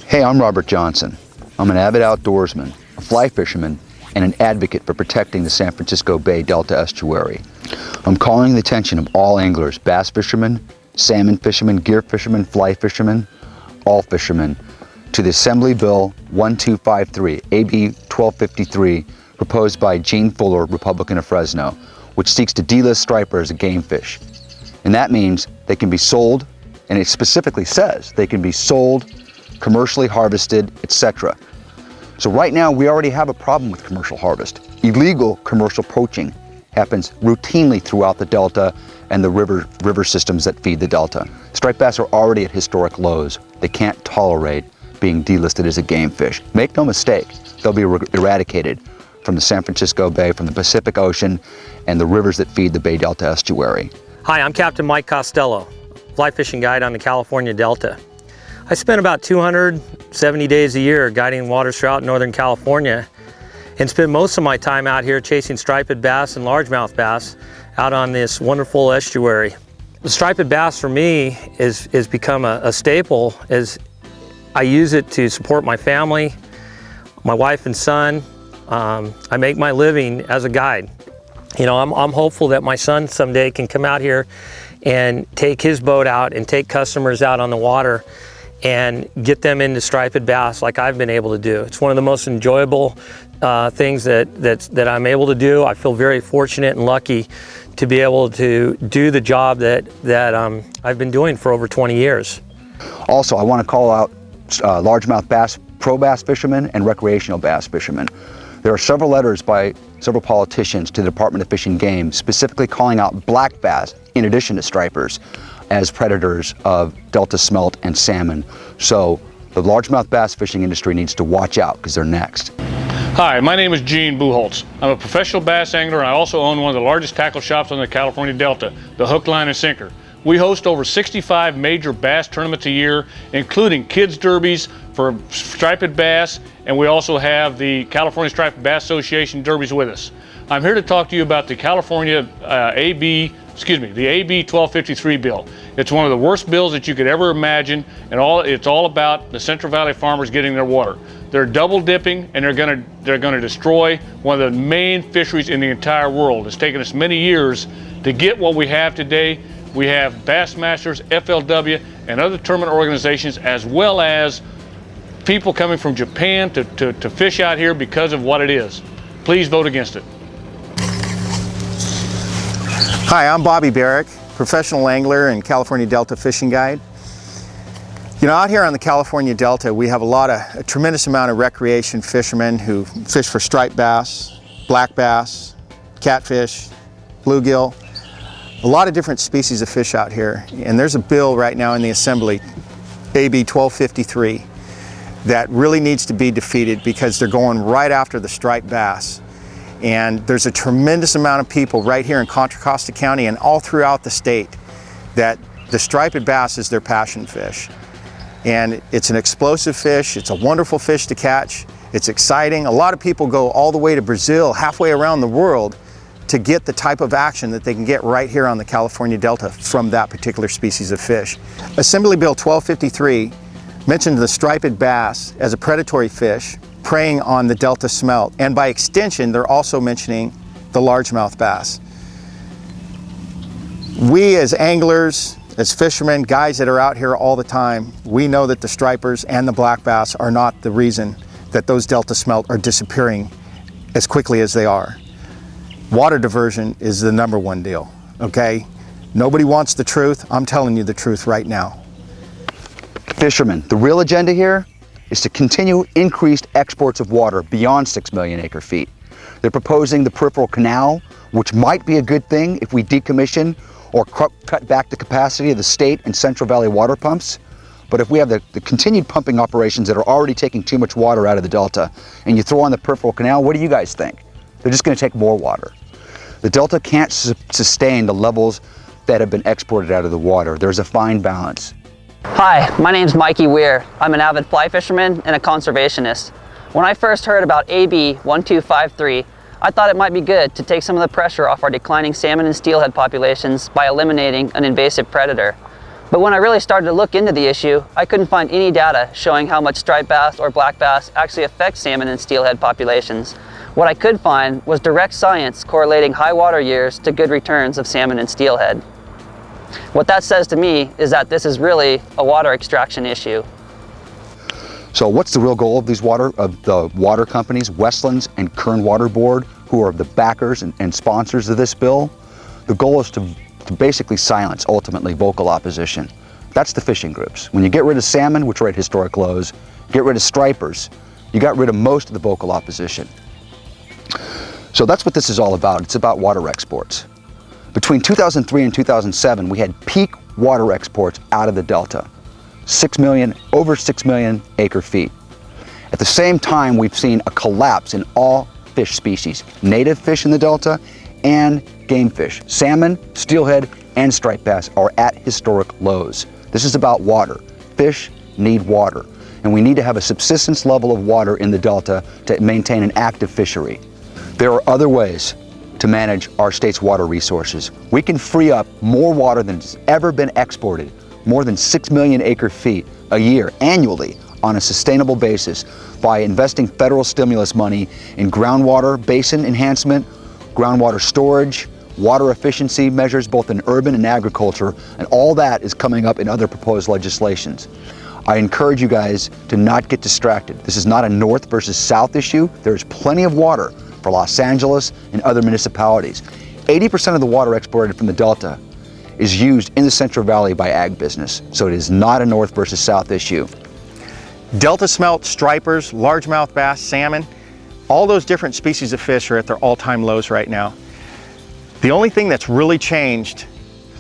Hey, I'm Robert Johnson. I'm an avid outdoorsman, a fly fisherman, and an advocate for protecting the San Francisco Bay Delta estuary. I'm calling the attention of all anglers, bass fishermen, salmon fishermen, gear fishermen, fly fishermen, all fishermen, to the Assembly Bill 1253, AB 1253, proposed by Gene Fuller, Republican of Fresno, which seeks to delist striper as a game fish. And that means they can be sold, and it specifically says they can be sold, commercially harvested, etc. So right now we already have a problem with commercial harvest. Illegal commercial poaching happens routinely throughout the Delta and the river systems that feed the Delta. Striped bass are already at historic lows. They can't tolerate being delisted as a game fish. Make no mistake, they'll be eradicated from the San Francisco Bay, from the Pacific Ocean, and the rivers that feed the Bay Delta estuary. Hi, I'm Captain Mike Costello, fly fishing guide on the California Delta. I spend about 270 days a year guiding waters throughout Northern California and spend most of my time out here chasing striped bass and largemouth bass out on this wonderful estuary. The striped bass for me is become a staple as I use it to support my family, my wife and son. I make my living as a guide. You know, I'm hopeful that my son someday can come out here and take his boat out and take customers out on the water and get them into striped bass like I've been able to do. It's one of the most enjoyable things that I'm able to do. I feel very fortunate and lucky to be able to do the job that I've been doing for over 20 years. Also, I want to call out largemouth bass, pro bass fishermen and recreational bass fishermen. There are several letters by several politicians to the Department of Fish and Game specifically calling out black bass, in addition to stripers, as predators of Delta smelt and salmon. So the largemouth bass fishing industry needs to watch out because they're next. Hi, my name is Gene Buchholz. I'm a professional bass angler and I also own one of the largest tackle shops on the California Delta, the Hook, Line, and Sinker. We host over 65 major bass tournaments a year, including kids derbies for striped bass, and we also have the California Striped Bass Association derbies with us. I'm here to talk to you about the California AB 1253 bill. It's one of the worst bills that you could ever imagine, and it's all about the Central Valley farmers getting their water. They're double dipping, and they're gonna destroy one of the main fisheries in the entire world. It's taken us many years to get what we have today. We have Bassmasters, FLW, and other tournament organizations, as well as people coming from Japan to fish out here because of what it is. Please vote against it. Hi, I'm Bobby Barrick, professional angler and California Delta fishing guide. You know, out here on the California Delta, we have a tremendous amount of recreation fishermen who fish for striped bass, black bass, catfish, bluegill, a lot of different species of fish out here. And there's a bill right now in the Assembly, AB 1253, that really needs to be defeated because they're going right after the striped bass. And there's a tremendous amount of people right here in Contra Costa County and all throughout the state that the striped bass is their passion fish. And it's an explosive fish, it's a wonderful fish to catch, it's exciting. A lot of people go all the way to Brazil, halfway around the world, to get the type of action that they can get right here on the California Delta from that particular species of fish. Assembly Bill 1253 mentioned the striped bass as a predatory fish preying on the Delta smelt, and by extension they're also mentioning the largemouth bass. We as anglers, as fishermen, guys that are out here all the time, we know that the stripers and the black bass are not the reason that those Delta smelt are disappearing as quickly as they are. Water diversion is the #1 deal, okay? Nobody wants the truth. I'm telling you the truth right now. Fishermen, the real agenda here is to continue increased exports of water beyond 6 million acre feet. They're proposing the peripheral canal, which might be a good thing if we decommission or cut back the capacity of the state and Central Valley water pumps. But if we have the continued pumping operations that are already taking too much water out of the Delta, and you throw on the peripheral canal, what do you guys think? They're just going to take more water. The Delta can't sustain the levels that have been exported out of the water. There's a fine balance. Hi, my name's Mikey Weir. I'm an avid fly fisherman and a conservationist. When I first heard about AB 1253, I thought it might be good to take some of the pressure off our declining salmon and steelhead populations by eliminating an invasive predator. But when I really started to look into the issue, I couldn't find any data showing how much striped bass or black bass actually affect salmon and steelhead populations. What I could find was direct science correlating high water years to good returns of salmon and steelhead. What that says to me is that this is really a water extraction issue. So what's the real goal of the water companies, Westlands and Kern Water Board, who are the backers and sponsors of this bill? The goal is to basically silence, ultimately, vocal opposition. That's the fishing groups. When you get rid of salmon, which are at historic lows, get rid of stripers, you got rid of most of the vocal opposition. So that's what this is all about. It's about water exports. Between 2003 and 2007, we had peak water exports out of the Delta. Over 6 million acre feet. At the same time, we've seen a collapse in all fish species, native fish in the Delta and game fish. Salmon, steelhead, and striped bass are at historic lows. This is about water. Fish need water, and we need to have a subsistence level of water in the Delta to maintain an active fishery. There are other ways to manage our state's water resources. We can free up more water than has ever been exported, more than 6 million acre feet a year annually on a sustainable basis by investing federal stimulus money in groundwater basin enhancement, groundwater storage, water efficiency measures both in urban and agriculture, and all that is coming up in other proposed legislations. I encourage you guys to not get distracted. This is not a north versus south issue. There's plenty of water for Los Angeles and other municipalities. 80% of the water exported from the Delta is used in the Central Valley by ag business, so it is not a north versus south issue. Delta smelt, stripers, largemouth bass, salmon, all those different species of fish are at their all-time lows right now. The only thing that's really changed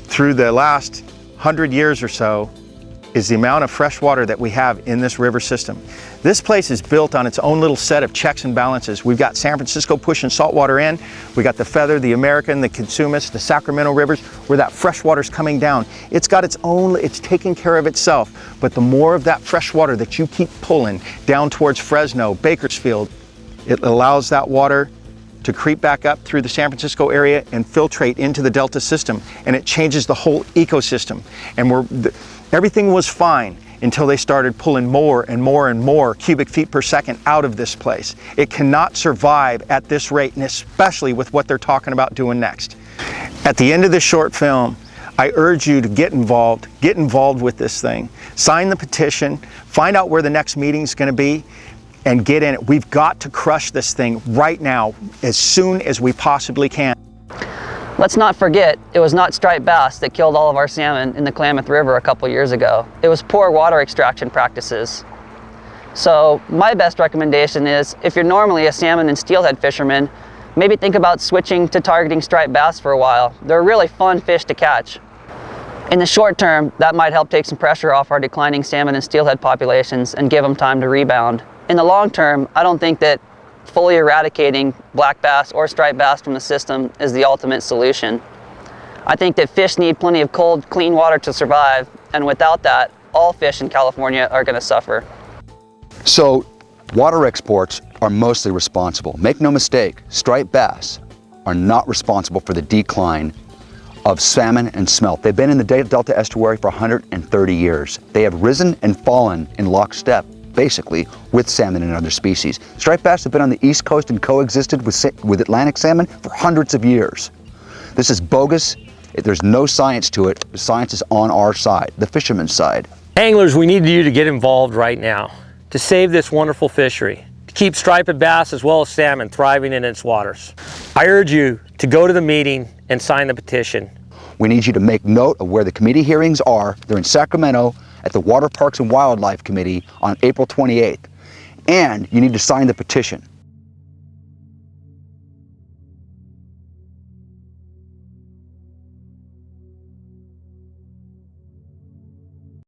through the last 100 years or so is the amount of fresh water that we have in this river system. This place is built on its own little set of checks and balances. We've got San Francisco pushing salt water in. We got the Feather, the American, the Cosumnes, the Sacramento rivers, where that fresh water's coming down. It's got its own, it's taking care of itself. But the more of that fresh water that you keep pulling down towards Fresno, Bakersfield, it allows that water to creep back up through the San Francisco area and filtrate into the Delta system, and it changes the whole ecosystem. And everything was fine until they started pulling more and more and more cubic feet per second out of this place. It cannot survive at this rate, and especially with what they're talking about doing next. At the end of this short film, I urge you to get involved with this thing. Sign the petition, find out where the next meeting is going to be, and get in it. We've got to crush this thing right now, as soon as we possibly can. Let's not forget, it was not striped bass that killed all of our salmon in the Klamath River a couple years ago. It was poor water extraction practices. So my best recommendation is, if you're normally a salmon and steelhead fisherman, maybe think about switching to targeting striped bass for a while. They're really fun fish to catch. In the short term, that might help take some pressure off our declining salmon and steelhead populations and give them time to rebound. In the long term, I don't think that fully eradicating black bass or striped bass from the system is the ultimate solution. I think that fish need plenty of cold, clean water to survive, and without that, all fish in California are going to suffer. So, water exports are mostly responsible. Make no mistake, striped bass are not responsible for the decline of salmon and smelt. They've been in the Delta estuary for 130 years. They have risen and fallen in lockstep, basically, with salmon and other species. Striped bass have been on the East Coast and coexisted with Atlantic salmon for hundreds of years. This is bogus. There's no science to it. The science is on our side, the fisherman's side. Anglers, we need you to get involved right now to save this wonderful fishery, to keep striped bass as well as salmon thriving in its waters. I urge you to go to the meeting and sign the petition. We need you to make note of where the committee hearings are. They're in Sacramento at the Water Parks and Wildlife Committee on April 28th. And you need to sign the petition.